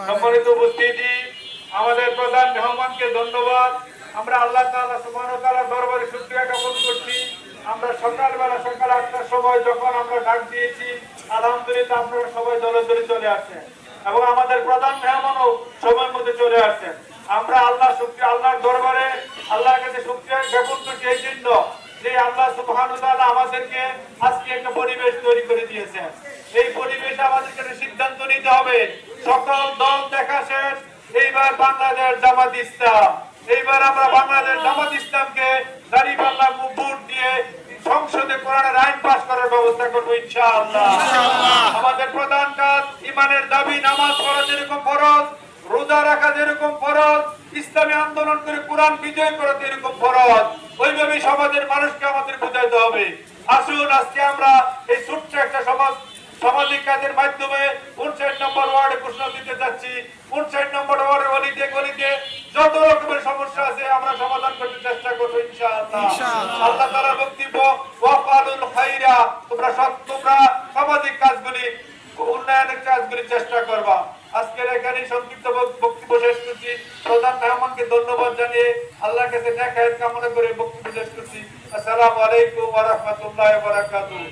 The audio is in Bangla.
সম্মানিত উপস্থিতি, আমাদের প্রধান মেহমানকে ধন্যবাদ। আমরা আল্লাহ তাআলা সুবহানাহু ওয়া তাআলার দরবারে শুকরিয়া জ্ঞাপন করছি। আমরা সকাল 8টার সময় যখন আমরা ডাক দিয়েছি, আলহামদুলিল্লাহ আপনারা সবাই দলে দলে চলে আসছেন এবং আমাদের প্রধান মেহমানও সময়ের মধ্যে চলে আসছেন। আমরা আল্লাহর দরবারে আল্লাহর কাছে শুকরিয়া জ্ঞাপন করছি এই জন্য যে আল্লাহ সুবহানাহু ওয়া তাআলা আমাদেরকে আজকে একটা পরিবেশ তৈরি করে দিয়েছেন। এই পরিবেশে আমাদেরকে সিদ্ধান্ত নিতে হবে। সকল দল দেখা শেষ, এইবার বাংলাদেশ জামাত ইসলাম, এইবার আমরা বাংলাদেশ জামাত ইসলামকে দাঁড়িপাল্লা ভোট দিয়ে সংসদে কোরআনের আইন পাস করার ব্যবস্থা করবো ইনশাআল্লাহ। আমাদের প্রধান কাজ ইমানের দাবি, নামাজ পড়া যেরকম ফরজ, রোজা রাখা যেরকম ফরজ, ইসলামী আন্দোলন করে কোরআন বিজয় করা যেরকম ফরজ, ওইভাবে সমাজের মানুষকে আমাদের বুঝাইতে হবে। আসুন আজকে আমরা এই ছোট্ট একটা সামাজিক কাজের মাধ্যমে 59 নম্বর ওয়ার্ডে ঘোষণা দিতে যাচ্ছি। 59 নম্বর ওয়ার্ডের গলিতে যত রকমের সমস্যা আছে আমরা সমাধান করতে চেষ্টা করবো ইনশাআল্লাহ। আল্লাহ তাআলার বক্তব্য, ওয়াফালুল খাইরা, তোমরা সামাজিক কাজগুলি, উন্নয়নের কাজগুলি চেষ্টা করবা। আজকের এখানে সংক্ষিপ্ত বক্তব্য শেষ করছি। প্রধান মেহমানকে ধন্যবাদ জানিয়ে আল্লাহর কাছে নেক হায়াত কামনা করে বক্তব্য শেষ করছি। আসসালামু আলাইকুম ওয়া রাহমাতুল্লাহি ওয়া বারাকাতুহু।